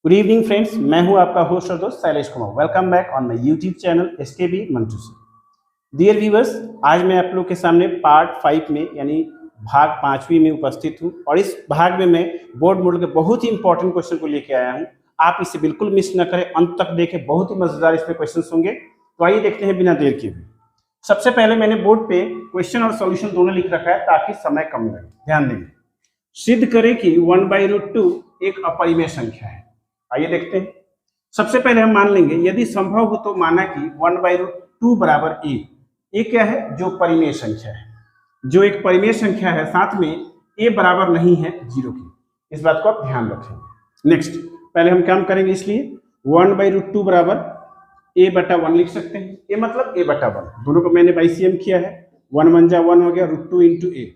Good evening friends, मैं हूं आपका होस्ट और दोस्त Shailesh Kumar. Welcome back on my YouTube channel SKB मंटूसी। डियर व्यूअर्स, आज मैं आप लोग के सामने पार्ट 5 में यानी भाग 5वीं में उपस्थित हूं और इस भाग में मैं बोर्ड मॉडल के बहुत ही इंपॉर्टेंट क्वेश्चन को लेकर आया हूं। आप इसे बिल्कुल मिस न करें, अंत तक देखें, बहुत ही मजेदार इसमें क्वेश्चन होंगे। तो आइए देखते हैं बिना देर किए। सबसे पहले मैंने बोर्ड पे क्वेश्चन और सॉल्यूशन दोनों लिख रखा है ताकि समय कम लगे। ध्यान देंगे। सिद्ध करें कि 1/√2 एक अपरिमेय संख्या है। आइए देखते हैं। सबसे पहले हम मान लेंगे यदि संभव हो तो माना कि 1/√2 बराबर ए। ए क्या है? जो परिमेय संख्या है, जो एक परिमेय संख्या है, साथ में ए बराबर नहीं है 0 की। इस बात को आप ध्यान रखेंगे। नेक्स्ट, पहले हम काम करेंगे, इसलिए 1/√2 बराबर ए बटा 1 लिख सकते हैं। ए मतलब ए बटा 1, दोनों को मैंने LCM किया है। 1 1 जा 1 हो गया, √2 इंटू ए।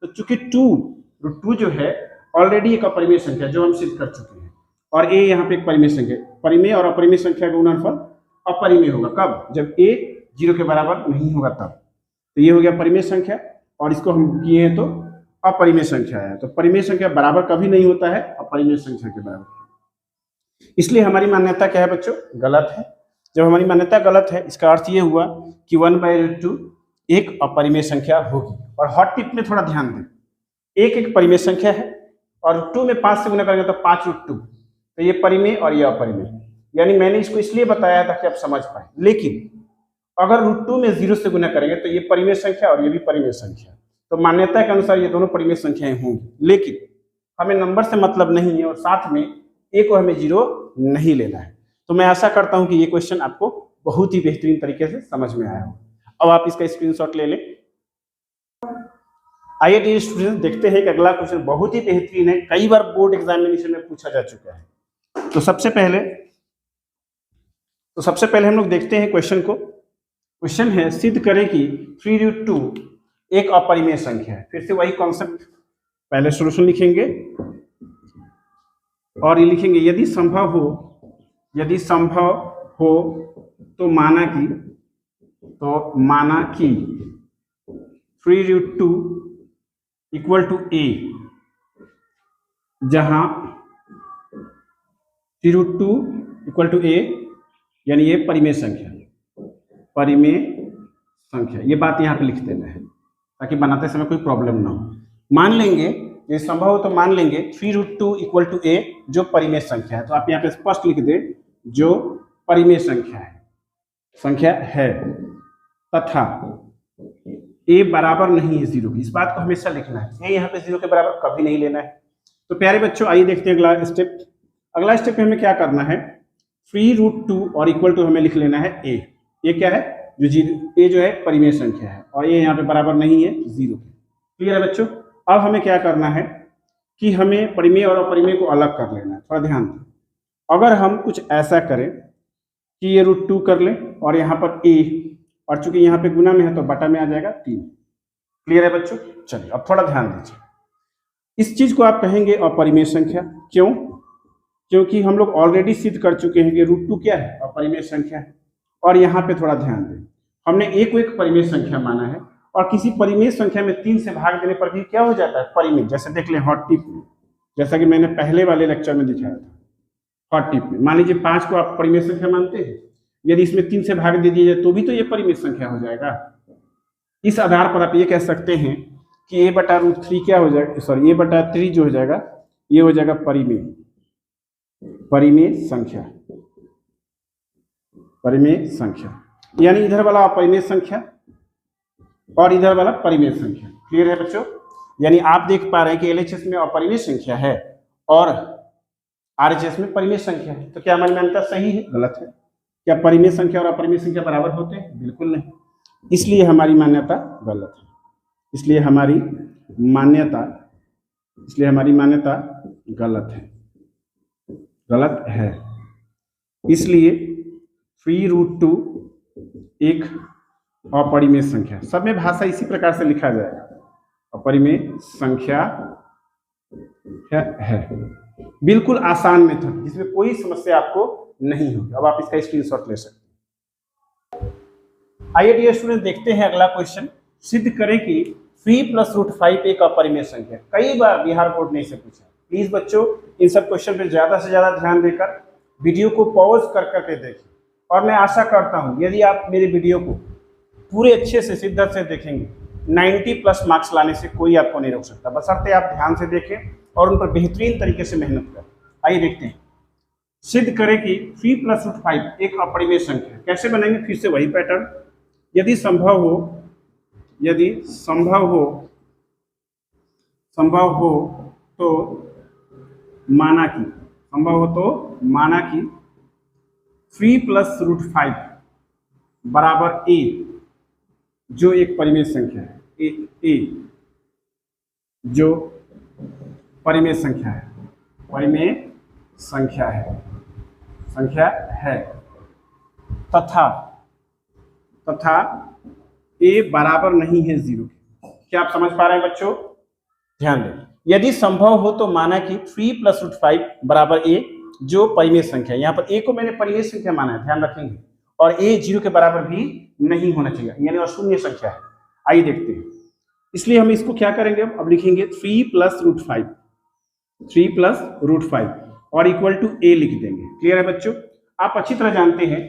तो चूंकि √2 जो है ऑलरेडी एक अपरिमेय संख्या जो हम सिद्ध कर चुके हैं, और ए यहाँ पे एक परिमेय संख्या। परिमेय और अपरिमेय संख्या का गुणनफल अपरिमेय होगा। कब? जब ए 0 के बराबर नहीं होगा तब। तो ये हो गया परिमेय संख्या, और इसको हम किए हैं तो अपरिमेय संख्या है। तो परिमेय संख्या बराबर कभी नहीं होता है अपरिमेय संख्या के बराबर। इसलिए हमारी मान्यता क्या है बच्चों? गलत है। जब हमारी मान्यता गलत है, इसका अर्थ ये हुआ कि 1/√2 एक अपरिमेय संख्या होगी। और हॉट टिप में थोड़ा ध्यान दें, एक परिमेय संख्या है और 2 में 5 से गुना करेंगे तो 5√2। तो ये परिमेय और ये अपरिमेय, यानी मैंने इसको इसलिए बताया ताकि आप समझ पाए। लेकिन अगर √2 में 0 से गुना करेंगे तो ये परिमेय संख्या और ये भी परिमेय संख्या, तो मान्यता के अनुसार ये दोनों परिमेय संख्याएं होंगी। लेकिन हमें नंबर से मतलब नहीं है और साथ में ए को हमें 0 नहीं लेना है। तो मैं आशा करता हूं कि ये क्वेश्चन आपको बहुत ही बेहतरीन तरीके से समझ में आया हो। अब आप इसका स्क्रीनशॉट ले लें। आइए डियर स्टूडेंट, देखते हैं कि अगला क्वेश्चन बहुत ही बेहतरीन है, कई बार बोर्ड एग्जामिनेशन में पूछा जा चुका है। तो सबसे पहले हम लोग देखते हैं क्वेश्चन को। क्वेश्चन है, सिद्ध करें कि 3√2 एक अपरिमेय संख्या है। फिर से वही कॉन्सेप्ट, पहले सॉल्यूशन लिखेंगे और ये लिखेंगे यदि संभव हो तो माना कि 3√2 इक्वल टू ए, जहां 3√2 इक्वल टू ए यानी ये परिमेय संख्या, ये बात यहाँ पे लिख देना है ताकि बनाते समय कोई प्रॉब्लम ना हो। मान लेंगे, ये संभव हो तो मान लेंगे 3√2 इक्वल टू ए, जो परिमेय संख्या है। तो आप यहाँ पे स्पष्ट लिख दें, जो परिमेय संख्या है तथा ए बराबर नहीं है 0 की। इस बात को हमेशा लिखना है, ए यहाँ पे 0 के बराबर कभी नहीं लेना है। तो प्यारे बच्चों, आइए देखते हैं अगला स्टेप में हमें क्या करना है। 3√2 और इक्वल टू हमें लिख लेना है ए। ये क्या है? ए जो है परिमेय संख्या है और ये यहाँ पे बराबर नहीं है 0 के। क्लियर है बच्चों? अब हमें क्या करना है कि हमें परिमेय और अपरिमेय को अलग कर लेना है। थोड़ा ध्यान दें। अगर हम कुछ ऐसा करें कि ये √2 कर लें और यहाँ पर ए, और चूंकि यहाँ पे गुना में है तो बटा में आ जाएगा 3। क्लियर है बच्चों? चलिए अब थोड़ा ध्यान दीजिए। इस चीज को आप कहेंगे अपरिमेय संख्या। क्यों? क्योंकि हम लोग ऑलरेडी सिद्ध कर चुके हैं कि √2 क्या है? अपरिमेय संख्या है। और यहाँ पे थोड़ा ध्यान दें, हमने ए को एक परिमेय संख्या माना है और किसी परिमेय संख्या में 3 से भाग देने पर भी क्या हो जाता है? परिमेय। जैसे देख लें हॉट टिप में, जैसा कि मैंने पहले वाले लेक्चर में दिखाया था। हॉट टिप में मान लीजिए 5 को आप परिमेय संख्या मानते हैं, यदि इसमें 3 से भाग दे दिया जाए तो भी तो ये परिमेय संख्या हो जाएगा। इस आधार पर आप ये कह सकते हैं कि a बटा √3 क्या हो जाएगा, सॉरी a बटा 3 जो हो जाएगा ये हो जाएगा परिमेय संख्या, यानी इधर वाला अपरिमेय संख्या और इधर वाला परिमेय संख्या। क्लियर है बच्चों? यानी आप देख पा रहे हैं कि LHS में अपरिमेय संख्या है और RHS में परिमेय संख्या है। तो क्या हमारी मान्यता सही है? गलत है। क्या परिमेय संख्या और अपरिमेय संख्या बराबर होते हैं? बिल्कुल नहीं। इसलिए हमारी मान्यता गलत है। इसलिए हमारी मान्यता गलत है। इसलिए 3√2 एक अपरिमेय संख्या, सब में भाषा इसी प्रकार से लिखा जाएगा, अपरिमेय संख्या है। बिल्कुल आसान मेथड, जिसमें कोई समस्या आपको नहीं होगी। अब आप इसका स्क्रीनशॉट ले सकते हैं। आइए डियर स्टूडेंट, देखते हैं अगला क्वेश्चन। सिद्ध करें कि 3 + √5 एक अपरिमेय संख्या। कई बार बिहार बोर्ड ने इसे पूछा, प्लीज बच्चों इन सब क्वेश्चन पे ज्यादा से ज्यादा ध्यान देकर वीडियो को पॉज कर करके देखें। और मैं आशा करता हूं यदि आप मेरे वीडियो को पूरे अच्छे से शिद्दत से देखेंगे 90+ मार्क्स लाने से कोई आपको नहीं रोक सकता, बशर्ते आप ध्यान से देखें और उन पर बेहतरीन तरीके से मेहनत करें। आइए देखते हैं। सिद्ध करें कि 3+5 एक अपरिमेय संख्या है। कैसे बनाएंगे? फिर से वही पैटर्न। यदि संभव हो तो माना कि 3+5 बराबर a जो एक परिमेय संख्या है, a जो परिमेय संख्या है तथा a बराबर नहीं है 0 के। क्या आप समझ पा रहे हैं बच्चों? ध्यान दें। यदि संभव हो तो माना कि 3+5 बराबर a जो परिमेय संख्या है। यहाँ पर a को मैंने परिमेय संख्या माना है, ध्यान रखेंगे, और a 0 के बराबर भी नहीं होना चाहिए, यानी अशून्य संख्या है। आइए देखते हैं। इसलिए हम इसको क्या करेंगे? अब लिखेंगे 3+5 और इक्वल टू a लिख देंगे। क्लियर है बच्चों? आप अच्छी तरह जानते हैं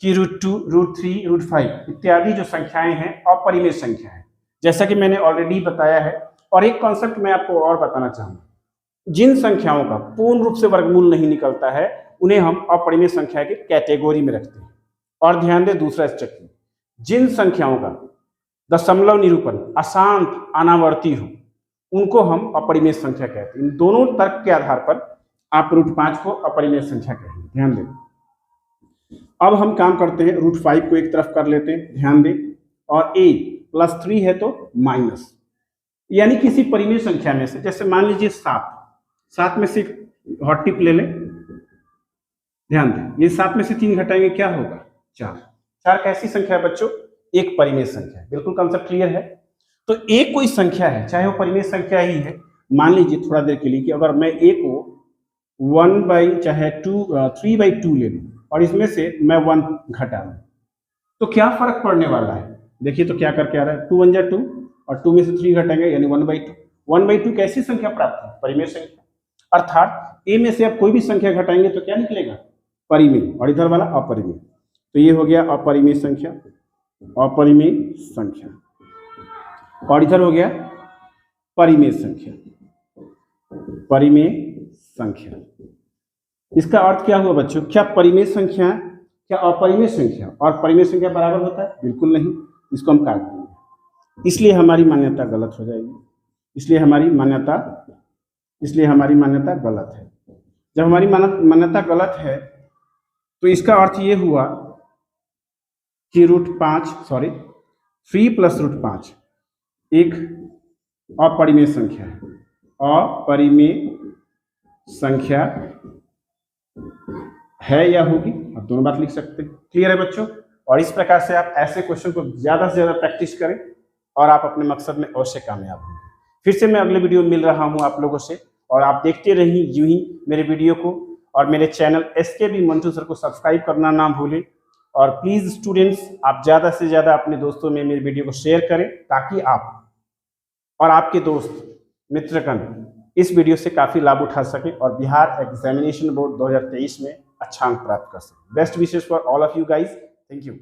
कि √2, √3, √5 इत्यादि जो संख्याएं हैं अपरिमेय संख्या है, जैसा कि मैंने ऑलरेडी बताया है। और एक कॉन्सेप्ट मैं आपको और बताना चाहूंगा, जिन संख्याओं का पूर्ण रूप से वर्गमूल नहीं निकलता है उन्हें हम अपरिमेय संख्या के कैटेगरी में रखते हैं। और ध्यान दें दूसरा स्टेप, जिन संख्याओं का दशमलव निरूपण अशांत अनावर्ती हो उनको हम अपरिमेय संख्या कहते हैं। इन दोनों तर्क के आधार पर आप √5 को अपरिमेय संख्या कहेंगे। ध्यान दें। अब हम काम करते हैं, √5 को एक तरफ कर लेते हैं, ध्यान दें, और a +3 है तो माइनस, यानी किसी परिमेय संख्या में से, जैसे मान लीजिए 7 में से हॉट टिप ले लें, ध्यान दें, ये 7 में से 3 घटाएंगे क्या होगा? 4 कैसी संख्या है बच्चों? एक परिमेय संख्या है। बिल्कुल कॉन्सेप्ट क्लियर है। तो एक कोई संख्या है, चाहे वो परिमेय संख्या ही है। मान लीजिए थोड़ा देर के लिए कि अगर मैं a को 3/2 ले लूं और इसमें से मैं 1 घटा लूं तो क्या फर्क पड़ने वाला है? देखिए तो क्या करके आ रहा है, 2 1 2 और 2 में से 3 घटाएंगे यानी 1/2। 1/2 कैसी संख्या प्राप्त है? परिमेय संख्या। अर्थात a में से आप कोई भी संख्या घटाएंगे तो क्या निकलेगा? परिमेय, और इधर वाला अपरिमेय। तो ये हो गया अपरिमेय संख्या, और इधर हो गया परिमेय संख्या। इसका अर्थ क्या हुआ बच्चों? क्या परिमेय संख्या क्या अपरिमेय संख्या और परिमेय संख्या बराबर होता है? बिल्कुल नहीं। इसको हम काट देंगे, इसलिए हमारी मान्यता गलत हो जाएगी। इसलिए हमारी मान्यता गलत है। जब हमारी मान्यता गलत है तो इसका अर्थ ये हुआ कि 3+5 एक अपरिमेय संख्या है या होगी, आप दोनों बात लिख सकते हैं। क्लियर है बच्चों? और इस प्रकार से आप ऐसे क्वेश्चन को ज्यादा से ज्यादा प्रैक्टिस करें और आप अपने मकसद में अवश्य कामयाब होंगे। फिर से मैं अगले वीडियो में मिल रहा हूं आप लोगों से, और आप देखते रहिए यूं ही मेरे वीडियो को, और मेरे चैनल SKB मंटू सर को सब्सक्राइब करना ना भूलें। और प्लीज स्टूडेंट्स, आप ज्यादा से ज्यादा अपने दोस्तों में मेरे वीडियो को शेयर करें ताकि आप और आपके दोस्त मित्रगण इस वीडियो से काफी लाभ उठा सकें और बिहार एग्जामिनेशन बोर्ड 2023 में अच्छा अंक प्राप्त कर सकें। Best wishes for all of you guys. Thank you.